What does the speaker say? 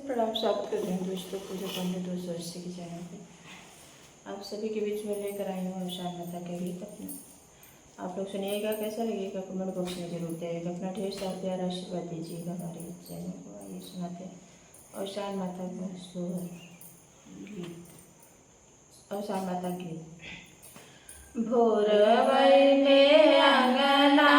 प्रणाम, स्वागत करते हैं दोस्तों पूजा पंडित दोस्तों की चैनल पे। आप सभी के बीच में लेकर आई हूँ शान माता के गीत अपना। आप लोग सुनिएगा, कैसा लगेगा कमेंट बॉक्स में जरूर बताइएगा। अपना ढेर सारा प्यार आशीर्वाद दीजिएगा हमारे चैनल को। आइए सुनाते हैं और शान माता का सोहर गीत और शान माता गीत। भोर में अंगना